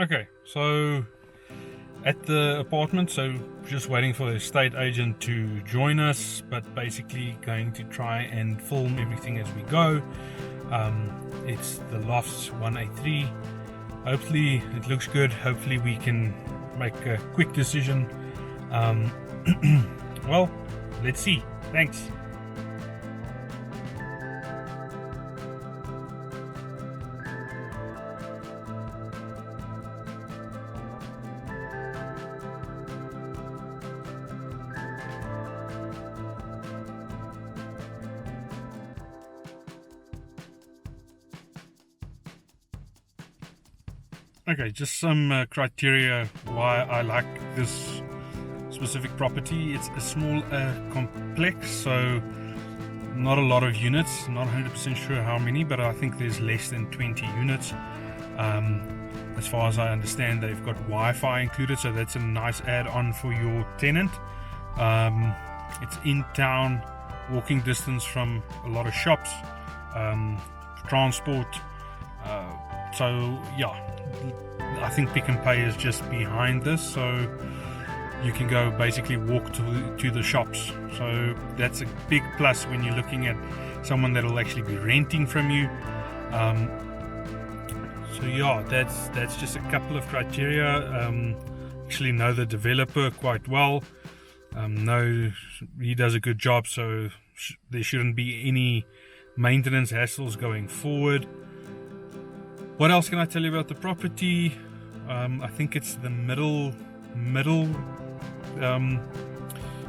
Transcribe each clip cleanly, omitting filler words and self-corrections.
Okay, so at the apartment, so just waiting for the estate agent to join us, but basically going to try and film everything as we go. It's the Lofts 183. Hopefully it looks good. Hopefully we can make a quick decision. Well, let's see. Thanks. Okay, just some criteria why I like this specific property. It's a small complex, so not a lot of units. Not 100% sure how many, but I think there's less than 20 units. As far as I understand, they've got Wi-Fi included, so that's a nice add-on for your tenant. It's in town, walking distance from a lot of shops, transport. So yeah, I think Pick and Pay is just behind this, so you can go basically walk to the shops. So that's a big plus when you're looking at someone that will actually be renting from you. So yeah, that's just a couple of criteria. Actually know the developer quite well. Know he does a good job, so there shouldn't be any maintenance hassles going forward. What else can I tell you about the property? I think it's the middle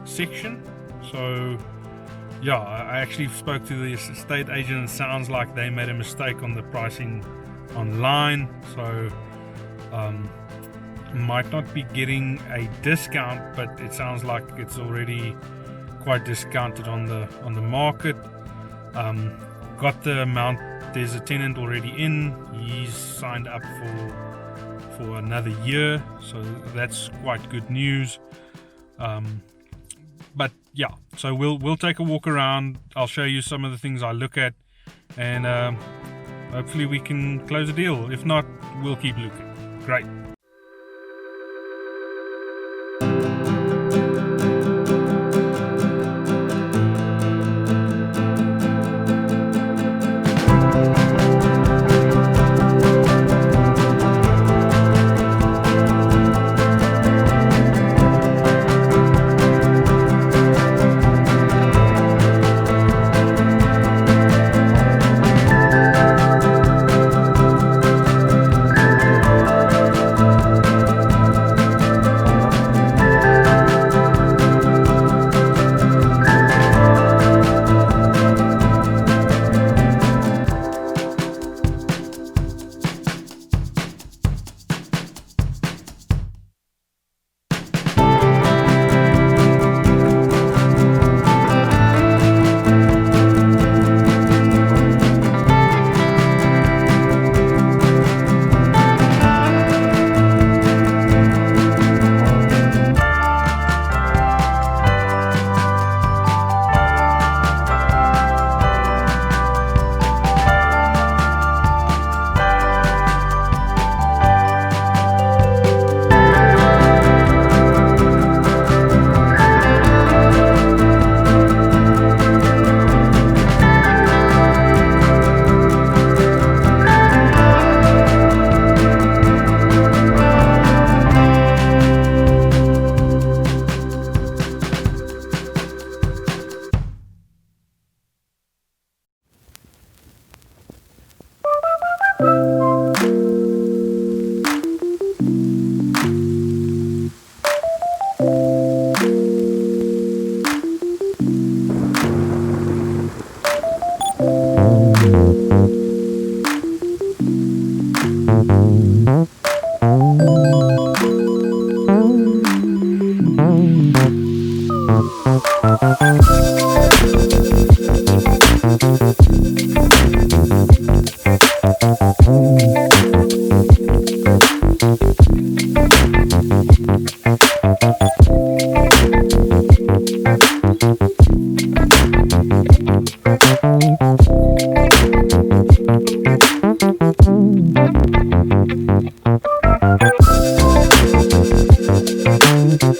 section. So yeah, I actually spoke to the estate agent. It sounds like they made a mistake on the pricing online, so might not be getting a discount, but it sounds like it's already quite discounted on the market. Got the amount. There's a tenant already in. He's signed up for another year, so that's quite good news. But yeah, so we'll take a walk around. I'll show you some of the things I look at, and hopefully we can close a deal. If not, we'll keep looking. Great.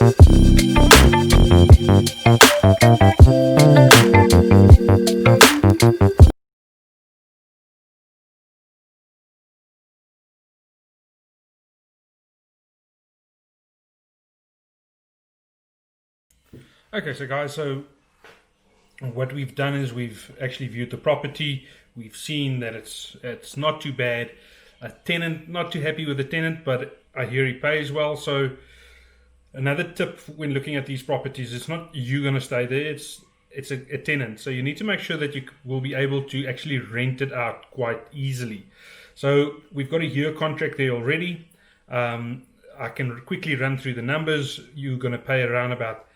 Okay, so guys, so what we've done is we've actually viewed the property. We've seen that it's not too bad. A tenant, not too happy with the tenant, but I hear he pays well. So another tip when looking at these properties, it's not you going to stay there. It's a tenant. So you need to make sure that you will be able to actually rent it out quite easily. So we've got a year contract there already. I can quickly run through the numbers. You're going to pay around about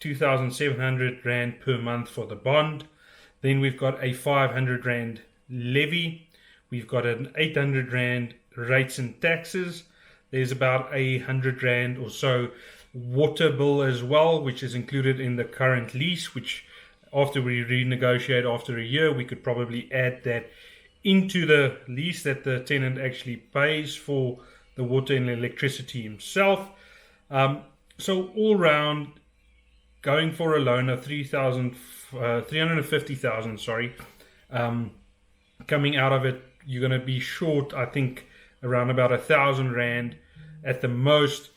2,700 Rand per month for the bond. Then we've got a 500 Rand levy. We've got an 800 Rand rates and taxes. There's about 100 Rand or so water bill as well, which is included in the current lease, which after we renegotiate after a year, we could probably add that into the lease that the tenant actually pays for the water and electricity himself. So all round, going for a loan of 350,000, sorry, coming out of it, you're going to be short, I think, around about 1,000 Rand at the most.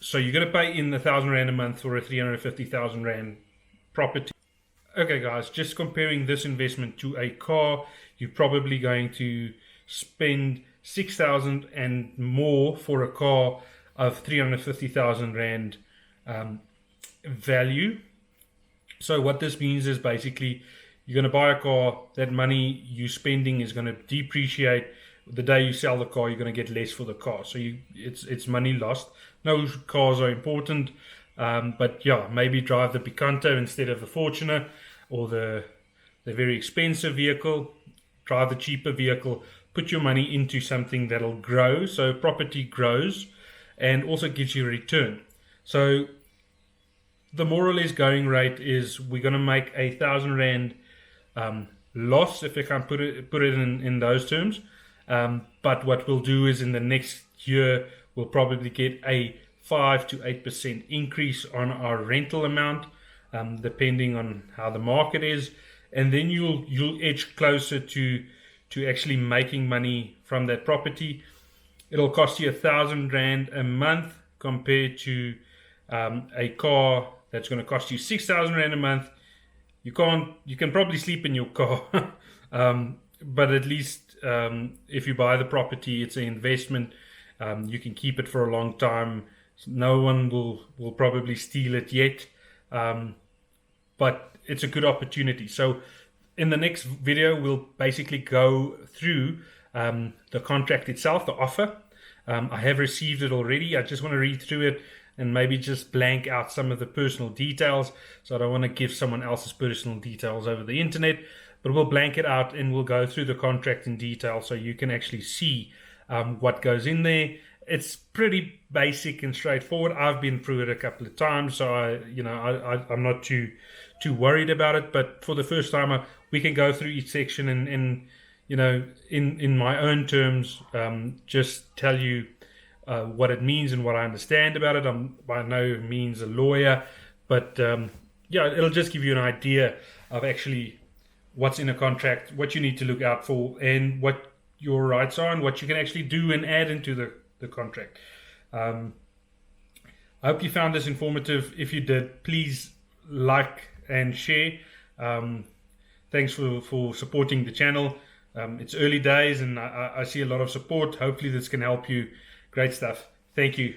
So you're going to pay in 1,000 Rand a month for a 350,000 Rand property. Okay, guys, just comparing this investment to a car, you're probably going to spend 6,000 and more for a car of 350,000 Rand value. So what this means is basically you're going to buy a car, that money you're spending is going to depreciate. The day you sell the car, you're going to get less for the car. So it's money lost. No, cars are important, but yeah, maybe drive the Picanto instead of the Fortuner or the very expensive vehicle. Drive the cheaper vehicle. Put your money into something that'll grow. So property grows and also gives you a return. So the more or less going rate is we're going to make 1,000 Rand loss, if I can put it in those terms. But what we'll do is in the next year, we'll probably get a 5 to 8% increase on our rental amount, depending on how the market is. And then you'll edge closer to actually making money from that property. It'll cost you 1,000 Rand a month compared to a car that's going to cost you 6,000 Rand a month. You can probably sleep in your car, but at least if you buy the property, it's an investment. You can keep it for a long time. No one will probably steal it yet, but it's a good opportunity. So in the next video, we'll basically go through the contract itself, the offer. I have received it already. I just want to read through it and maybe just blank out some of the personal details. So I don't want to give someone else's personal details over the internet, but we'll blank it out and we'll go through the contract in detail so you can actually see what goes in there. It's pretty basic and straightforward. I've been through it a couple of times, so I'm not too worried about it. But for the first time, we can go through each section and in my own terms, just tell you what it means and what I understand about it. I'm by no means a lawyer, but it'll just give you an idea of actually what's in a contract, what you need to look out for, and what your rights are, and what you can actually do and add into the contract. I hope you found this informative. If you did, please like and share. Thanks for supporting the channel. It's early days and I see a lot of support. Hopefully this can help you. Great stuff. Thank you.